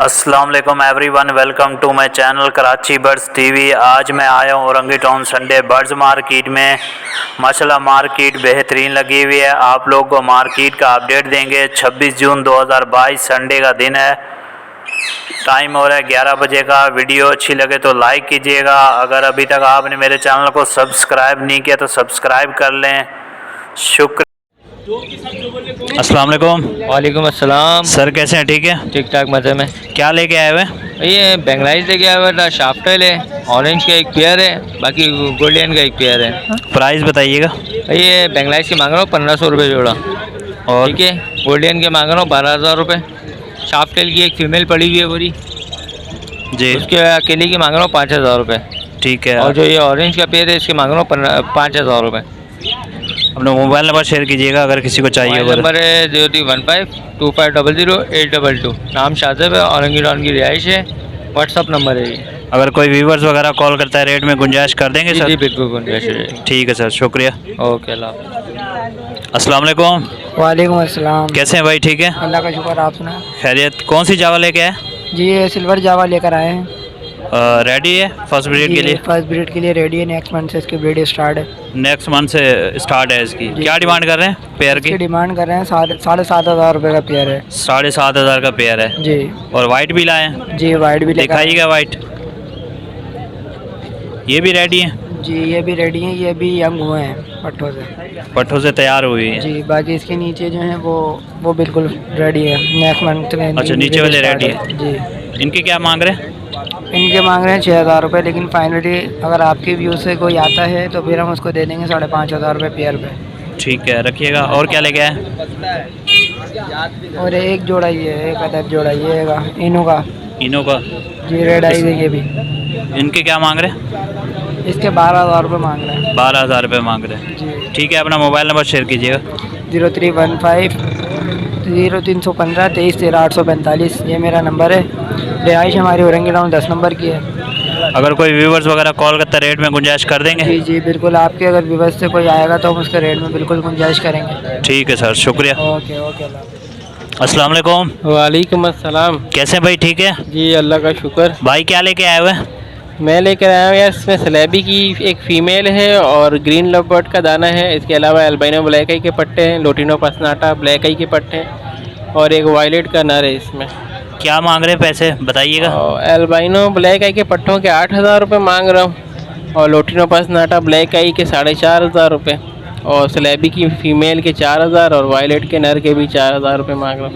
अस्सलाम वालेकुम everyone, welcome to my channel Karachi birds TV. आज मैं आया हूँ Orangi town Sunday birds market में। माशाल्लाह मार्केट बेहतरीन लगी हुई है। आप लोग को मार्केट का अपडेट देंगे। 26 जून 2022 संडे का दिन है। टाइम हो रहा है 11 बजे का। वीडियो अच्छी लगे तो लाइक कीजिएगा। अगर अभी तक आपने मेरे चैनल को सब्सक्राइब नहीं किया तो सब्सक्राइब कर लें। शुक्र। अस्सलाम वालेकुम। वालेकुम अस्सलाम। सर कैसे हैं? ठीक है, ठीक ठाक मज़े में। क्या लेके आए हुए? ये बेंगलाइज लेके आया हुआ था, शाफ्टेल है, ऑरेंज का एक पेयर है, बाकी गोल्डन का एक पेयर है। प्राइस बताइएगा। ये बेंगलाइज की मांग रहा हूँ 1500 रुपये जोड़ा, और ठीक है। गोल्डन के मांग रहा हूँ 12000 रुपये। शाफ्टेल की एक फीमेल पड़ी हुई है पूरी जी, उसके अकेले की मांग रहा हूँ 5000 रुपये, ठीक है। और जो ये ऑरेंज का पेयर है इसके मांग रहा हूँ 5000 रुपये। अपना मोबाइल नंबर शेयर कीजिएगा अगर किसी को चाहिए होगा। नंबर है 0315250822। नाम शाज़ब है, औरंगी टाउन की रिहाइश है। व्हाट्सअप नंबर है ये। अगर कोई व्यूवर्स वगैरह कॉल करता है रेट में गुंजाइश कर देंगे सर? जी बिल्कुल गुंजाइश है। ठीक है सर, शुक्रिया। ओके, अल्लाह। अस्सलाम वालेकुम। वालेकुम अस्सलाम। कैसे हैं भाई? ठीक है, अल्लाह का शुक्र, आप सुना? खैरियत। कौन सी जावा लेके आए? जी ये सिल्वर जावा लेकर आए हैं। रेडी है फर्स्ट ब्रीड के लिए? फर्स्ट ब्रीड के लिए रेडी है। नेक्स्ट मंथ से इसकी ब्रीड स्टार्ट है। नेक्स्ट मंथ से स्टार्ट है इसकी। क्या डिमांड कर रहे हैं पेयर की? इसकी डिमांड कर रहे हैं 7,500 रुपये का पेयर है। 7,500 का पेयर है। जी। और वाइट भी लाए हैं? जी वाइट भी लेकर आए। दिखाइएगा वाइट। ये भी रेडी है? जी ये भी रेडी है। ये भी यंग हुए हैं पट्ठों से। पट्ठों से तैयार हुई है? जी बाकी इसके नीचे जो है वो बिल्कुल रेडी है। नेक्स्ट मंथ में। अच्छा, नीचे वाले रेडी है। जी। इनके क्या मांग रहे हैं? इनके मांग रहे हैं 6,000 रुपये, लेकिन फाइनली अगर आपके व्यू से कोई आता है तो फिर हम उसको दे देंगे 5,500 रुपये पेयर पे। ठीक है, रखिएगा। और क्या लेके आए? और एक जोड़ा ये है, एक अदर जोड़ा ये है इनों का। इनों का? जी रेड आई है ये भी। इनके क्या मांग रहे हैं? इसके 12,000 रुपये मांग रहे हैं। 12,000 रुपये मांग रहे हैं। जी। ठीक है, अपना मोबाइल नंबर शेयर कीजिएगा। 0315 0315 23 13 845 ये मेरा नंबर है। रिहाइश हमारी औरंगी टाउन 10 नंबर की है। अगर कोई व्यूवर्स वगैरह कॉल करता रेट में गुंजाइश कर देंगे? जी जी बिल्कुल। आपके अगर व्यवस्था से कोई आएगा तो हम उसके रेट में बिल्कुल गुंजाइश करेंगे। ठीक है सर, शुक्रिया। ओके ओके, अल्लाह। अस्सलाम वालेकुम। वालेकुम अस्सलाम। कैसे हैं भाई? ठीक है जी अल्लाह का शुक्र। भाई, क्या लेके आए हुए हैं? मैं लेकर आया हूँ यार, इसमें सलेबी की एक फ़ीमेल है और ग्रीन लवबर्ड का दाना है। इसके अलावा एल्बाइनो ब्लैक आई के पट्टे हैं, लोटिनो पसनाटा ब्लैक आई के पट्टे हैं, और एक वायलेट का नर है इसमें। क्या मांग रहे हैं पैसे बताइएगा। और एल्बाइनो ब्लैक आई के पट्टों के 8,000 रुपये मांग रहा हूँ, और लोटिनो पसनाटा ब्लैक आई के 4,500 रुपये, और सलेबी की फ़ीमेल के 4,000, और वायलेट के नर के भी 4,000 रुपये मांग रहा हूँ।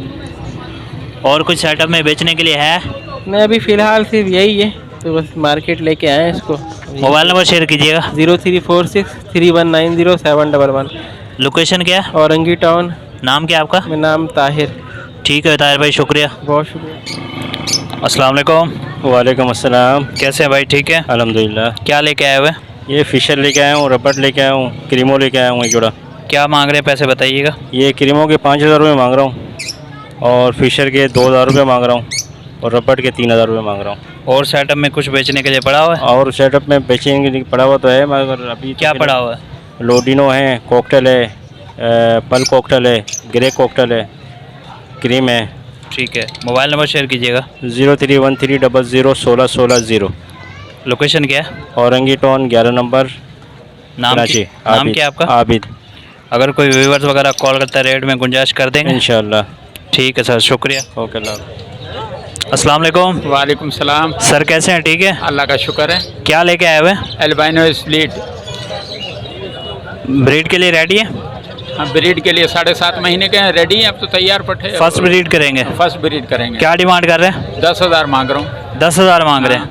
और कुछ सेटअप में बेचने के लिए है? मैं अभी फ़िलहाल सिर्फ यही है, तो बस मार्केट लेके आए हैं इसको। मोबाइल नंबर शेयर कीजिएगा। 0346 3190 711। लोकेशन क्या है? औरंगी टाउन। नाम क्या है आपका? मेरा नाम ताहिर। ठीक है ताहिर भाई, शुक्रिया। बहुत शुक्रिया। अस्सलाम वालेकुम। वालेकुम अस्सलाम। कैसे हैं भाई? ठीक है, अल्हम्दुलिल्लाह। क्या लेके आए हुए? ये फ़िशर लेके आया हूँ, रबड़ लेके आया हूँ, क्रीमो लेके आया हूँ एक जोड़ा। क्या मांग रहे हैं पैसे बताइएगा। ये क्रीमो के 5,000 रुपये मांग रहा हूँ, और फ़िशर के 2,000 रुपये मांग रहा हूँ, और रबड़ के 3,000 रुपये मांग रहा हूँ। और सेटअप में कुछ बेचने के लिए पड़ा हुआ है? और सेटअप में बेचने के लिए पड़ा हुआ तो है, मगर अभी क्या पड़ा हुआ है? लोडिनो है, कॉकटेल है, पल कॉकटेल है, ग्रे कॉकटेल है, क्रीम है। ठीक है, मोबाइल नंबर शेयर कीजिएगा। 0313001616। लोकेशन क्या है? औरंगी टाउन 11 नंबर, नाम कराची। नाम क्या है आपका? आबिद। अगर कोई व्यूवर्स वगैरह कॉल करता है रेट में गुंजाइश कर देंगे इंशाल्लाह। ठीक है सर, शुक्रिया। ओके, अल्लाह। अस्सलाम वालेकुम। वालेकुम सलाम। सर कैसे हैं? ठीक है, अल्लाह का शुक्र है। क्या लेके आए हुए हैं? एल्बाइनो स्प्लिट ब्रीड के लिए रेडी है? हम ब्रीड के लिए 7.5 महीने के हैं, रेडी हैं, अब तो तैयार पट्टे। फर्स्ट ब्रीड करेंगे? फर्स्ट ब्रीड करेंगे। क्या डिमांड कर रहे हैं? 10,000 मांग रहा हूँ। 10,000 मांग रहे हैं।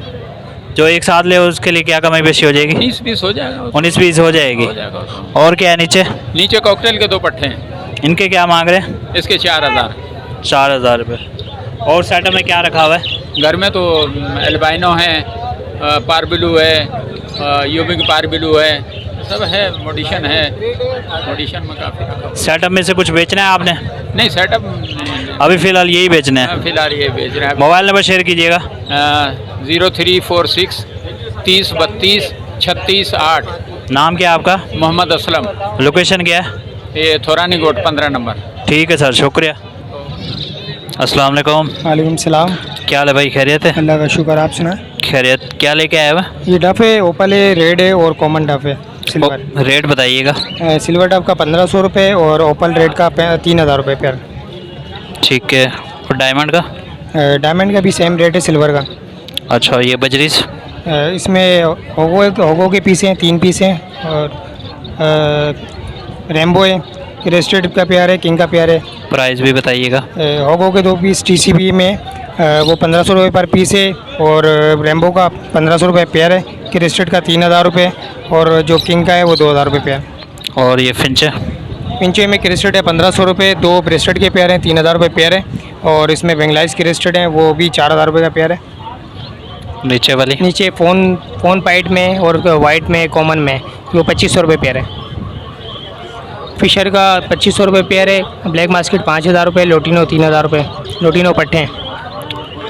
जो एक साथ ले उसके लिए क्या कमी बेशी हो जाएगी? 19-20 हो जाएगा। 19-20 हो जाएगी। हो जाएगा। और क्या है नीचे? नीचे कॉकटेल के 2 पट्टे हैं। इनके क्या मांग रहे हैं? इसके 4,000। 4,000 रुपये। और सेटअप में क्या रखा हुआ है? घर में तो एल्बाइनो है, पारबिलू है, यूबिक पारबिलू है, सब है, मोडिशन है। मोडिशन में काफ़ी रखा। सेटअप में से कुछ बेचना है आपने? नहीं, सेटअप अभी फ़िलहाल यही बेचना है। फिलहाल ये बेच रहे हैं। मोबाइल नंबर शेयर कीजिएगा। 0346 30 32 36 8। नाम क्या है आपका? मोहम्मद असलम। लोकेशन क्या है? ये थोरानी गोट 15 नंबर। ठीक है सर, शुक्रिया। अस्सलाम वालेकुम। वालेकुम सलाम। क्या हाल है भाई, खैरियत है? अल्लाह का शुक्र, आप सुना। खैरियत। क्या लेके आया हुआ? ये डफ है, ओपल है, रेड है और कॉमन डफ है सिल्वर। रेट बताइएगा। सिल्वर डफ का 1500 रुपये और ओपल रेड का 3000 रुपये पेयर। ठीक है। और डायमंड का? डायमंड का भी सेम रेट है सिल्वर का। अच्छा, ये बजरीस? इसमें होगो के पीस हैं, 3 पीस हैं और रेम्बो है, क्रेस्टेड का प्यार है, किंग का प्यार है। प्राइस भी बताइएगा। होगो के 2 पीस TCB में वो 1500 रुपये पर पीस है और रेम्बो का 1500 रुपये पेयर है, क्रेस्टेड का 3000 रुपये और जो किंग का है वो 2000 रुपये पेयर। और ये फिंच है? पिंचे में क्रेस्टेड है 1500 रुपये, 2 ब्रेस्टेड के पेयर हैं 3000 रुपये पेयर है और इसमें बेंगलाइज क्रेस्टेड हैं वो भी 4000 रुपये का पेयर है। नीचे वाली? नीचे फ़ोन पाइट में और वाइट में कॉमन में वो 2500 रुपये पेयर है। फिशर का 2500 रुपये पेयर है, ब्लैक मास्केट 5000 रुपये, लोटिनो 3000 रुपये, लोटिनो पट्टे हैं।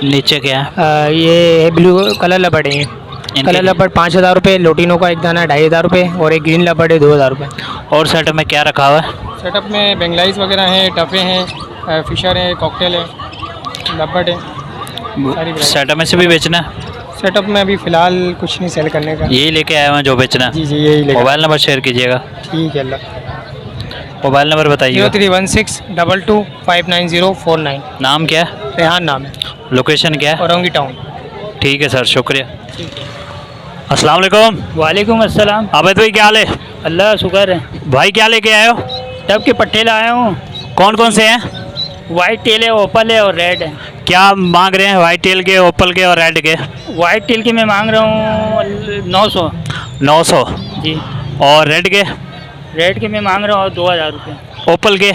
नीचे क्या है? ये ब्लू कलर लबड़ हैं, कलर लबड़ 5000 रुपये, लोटिनो का एक दाना 2500 रुपये और एक ग्रीन लबड़ है 2000 रुपये। और सेटअप में क्या रखा हुआ है? सेटअप में बेंगलाइज वगैरह हैं, टफ़े हैं, फिशर हैं, कॉकटेल है, लबड़ है, सारी वैरायटी। सेटअप में से भी बेचना है? सेटअप में अभी फ़िलहाल कुछ नहीं सेल करने का। यही लेके आए हैं जो बेचना है? जी जी यही लेगा। मोबाइल नंबर शेयर कीजिएगा। ठीक है, अल्लाह। मोबाइल नंबर बताइए। 0316225949। नाम क्या है? रेहान नाम है। लोकेशन क्या है? औरंगी टाउन। ठीक है सर, शुक्रिया। अस्सलाम वालेकुम। वालेकुम अस्सलाम। आबिद भाई, क्या हाल है? अल्लाह शुक्र है। भाई क्या लेके आए हो? टब के पट्टे लाया हूँ। कौन कौन से हैं? वाइट टेल है, ओपल है और रेड है। क्या मांग रहे हैं वाइट टेल के, ओपल के और रेड के? वाइट टेल के मैं मांग रहा हूँ 900। 900। जी। और रेड के? रेड के मैं मांग रहा हूँ 2000 रुपये। ओपल के?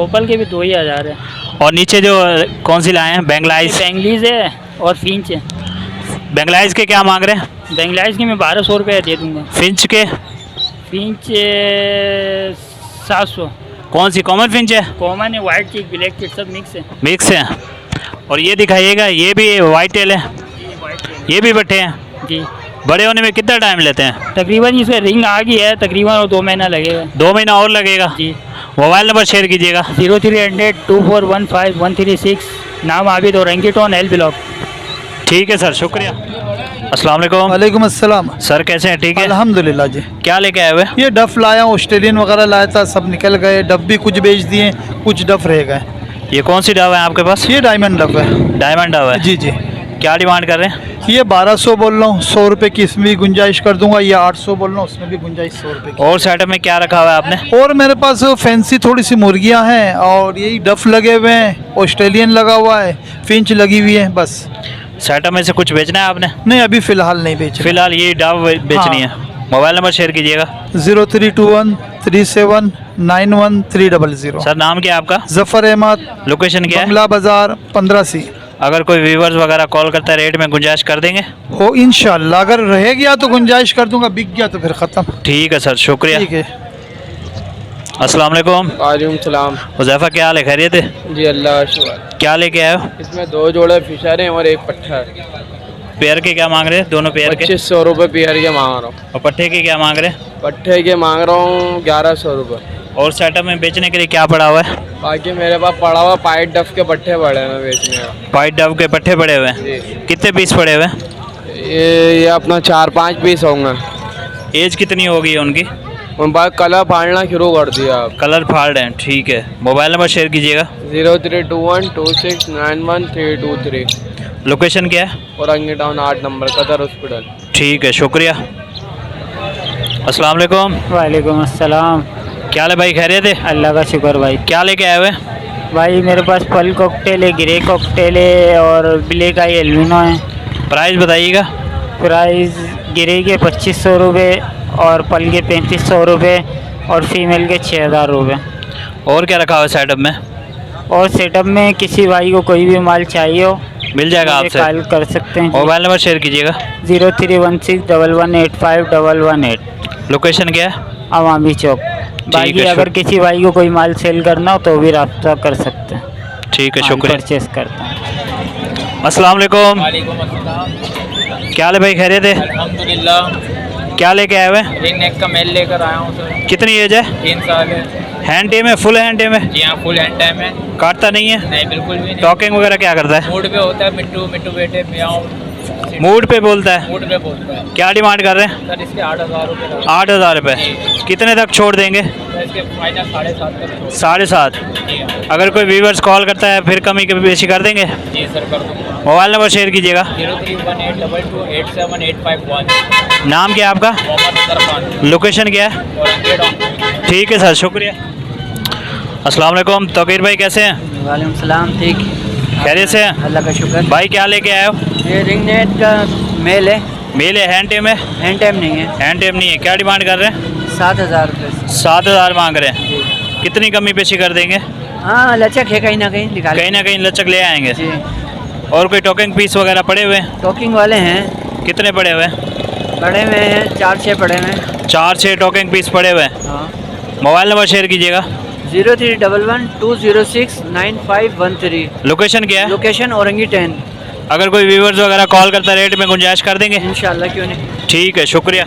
ओपल के भी 2000 है। और नीचे जो कौन सी लाए हैं? बेंगलाइज? बेंगलीज है और फिंच है। बेंगलाइज के क्या मांग रहे हैं? बेंगलाइज के मैं 1200 रुपये दे दूँगा। फिंच के? फिंच 700। कौन सी, कॉमन फिंच है? कॉमन है, वाइट चिक ब्लैक चिक सब मिक्स है। मिक्स है। और ये दिखाइएगा, ये भी वाइट टेल है, ये भी बट्टे हैं। जी। बड़े होने में कितना टाइम लेते हैं? तकरीबन इसमें रिंग आ गई है, तकरीबन और 2 महीना लगेगा। 2 महीना और लगेगा? जी। मोबाइल नंबर शेयर कीजिएगा। 03002415 नाम आबिद और औरंगी टाउन एल ब्लॉक। ठीक है सर, शुक्रिया। अस्सलाम वालेकुम। वालेकुम अस्सलाम। सर कैसे हैं? ठीक है। अल्हम्दुलिल्लाह जी। क्या लेके आए हुए? ये डफ लाया हूँ, ऑस्ट्रेलियन वगैरह लाया था, सब निकल गए। डफ भी कुछ बेच दिए, कुछ डफ रह गए। ये कौन सी डव है आपके पास? ये डायमंड डफ है। डायमंड डव है? जी जी। क्या डिमांड कर रहे हैं? ये 1200 बोल रहा हूँ, 100 रुपये की इसमें भी गुंजाइश कर दूंगा। ये 800 बोल रहा हूँ, उसमें भी गुंजाइश 100 रुपये की। और सेटअप में क्या रखा हुआ है आपने? और मेरे पास फैंसी थोड़ी सी मुर्गियाँ हैं और यही डफ लगे हुए हैं, ऑस्ट्रेलियन लगा हुआ है, फिंच लगी हुई है, बस। सेटअप में से कुछ बेचना है आपने? नहीं, अभी फ़िलहाल नहीं बेच रहे। फिलहाल ये डव बेचनी है। मोबाइल नंबर शेयर कीजिएगा। 03213791 सर नाम क्या है आपका? जफ़र अहमद। लोकेशन क्या है? बंगला बाज़ार 15C। अगर कोई व्यूवर्स वगैरह कॉल करता है, रेट में गुंजाइश कर देंगे? हो इंशाल्लाह, अगर रह गया तो गुंजाइश कर दूंगा, बिक गया तो फिर ख़त्म। ठीक है सर, शुक्रिया। ठीक है। अस्सलाम वालेकुम। वालेकुम सलाम। हुज़ैफ़ा, क्या हाल है? खैरियत है? जी अल्लाह शुक्र। क्या लेके आए हो? इसमें 2 जोड़े फिशर हैं और एक पट्टा है। पेयर के क्या मांग रहे हैं? दोनों पेयर के? 2500 रुपये पेयर के मांग रहा हूँ। और पट्टे के क्या मांग रहे हैं? पट्टे के मांग रहा हूँ 1100 रुपये। और सेटअप में बेचने के लिए क्या पड़ा हुआ है? बाकी मेरे पास पड़ा हुआ पाइट डफ के पट्टे पड़े हैं बेचने का। वाइट डव के पट्टे पड़े हुए हैं? जी। कितने पीस पड़े हुए हैं? ये अपना 4-5 पीस होंगे। एज कितनी होगी उनकी? उन बाद कलर फाड़ना शुरू कर दिया आप। कलर फाड़ रहे हैं, ठीक है। मोबाइल नंबर शेयर कीजिएगा। 032126912323। लोकेशन क्या है? औरंगी टाउन 8 नंबर कदर हॉस्पिटल। ठीक है, शुक्रिया। अस्सलाम वालेकुम। वालेकुम अस्सलाम। क्या हाल है भाई, खैरियत है? अल्लाह का शुक्र भाई। क्या लेके आए हुए? भाई मेरे पास पल कॉकटेल है, ग्रे कॉकटेल है और ब्लैक आई एल्बिनो है। प्राइस बताइएगा। प्राइस ग्रे के 2500 रुपये और पल के 3500 रुपये और फीमेल के 6000 रुपये। और क्या रखा हुआ है सेटअप में? और सेटअप में किसी भाई को कोई भी माल चाहिए हो मिल जाएगा आपसे? कॉल कर सकते हैं। मोबाइल नंबर शेयर कीजिएगा। 0316118518। लोकेशन क्या है? अवामी चौक। बाकी है, अगर किसी भाई को कोई माल सेल करना हो तो भी रब्ता कर सकते हैं। ठीक है, शुक्रिया। परचेस करते हैं। अस्सलाम वालेकुम। क्या हाल है भाई, खैरियत है? अल्हम्दुलिल्लाह। क्या लेके आए हुए? रिंग नेक का मेल लेकर आया हूँ सर। कितनी एज है? 3 साल है। हैंड टेम है? फुल हैंड टेम है? जी हाँ, फुल हैंड टाइम है। काटता नहीं है? नहीं बिल्कुल भी नहीं। टॉकिंग वगैरह क्या करता है? मूड पे होता है, मिट्टू मिट्टू बेटे म्याऊं। मूड पे बोलता है? मूड पे बोलता है। क्या डिमांड कर रहे हैं? सर इसके 8,000 रुपये। 8,000 रुपये। कितने तक छोड़ देंगे? तो इसके फाइनल 7,500 तक। 7,500। जी हाँ। अगर कोई व्यूवर्स कॉल करता है फिर कमी बेशी कर देंगे? जी सर कर दूँगा। मोबाइल नंबर शेयर कीजिएगा। 0318228785 नाम क्या है आपका? मोहम्मद अतर खान। लोकेशन क्या है? और ठीक है सर, शुक्रिया। अस्सलाम वालेकुम, तौकीर भाई कैसे हैं? वालेकुम सलाम। ठीक, खैरियत से हैं? अल्लाह का शुक्र। भाई क्या लेके आए हो? ये रिंग नेट का मेल है, मेल है, हैंड टेम है? हैंड टाइम नहीं है। हैंड टेम नहीं है। क्या डिमांड कर रहे हैं? 7,000 रुपये। 7,000 मांग रहे हैं। कितनी कमी पेशी कर देंगे? हाँ लचक है, कहीं ना कहीं निकाल। कहीं ना कहीं लचक ले आएंगे। जी। और कोई टोकिंग पीस वगैरह पड़े हुए हैं? टॉकिंग वाले हैं, कितने पड़े हुए हैं? पड़े हुए हैं 4-6 पड़े हुए हैं। 4-6 टोकिंग पीस पड़े हुए हैं। हाँ। मोबाइल नंबर शेयर कीजिएगा। 0311-206-9513। लोकेशन क्या है? लोकेशन औरंगी 10। अगर कोई व्यूवर्स वगैरह कॉल करता है रेट में गुंजाइश कर देंगे? इंशाल्लाह, क्यों नहीं। ठीक है, शुक्रिया।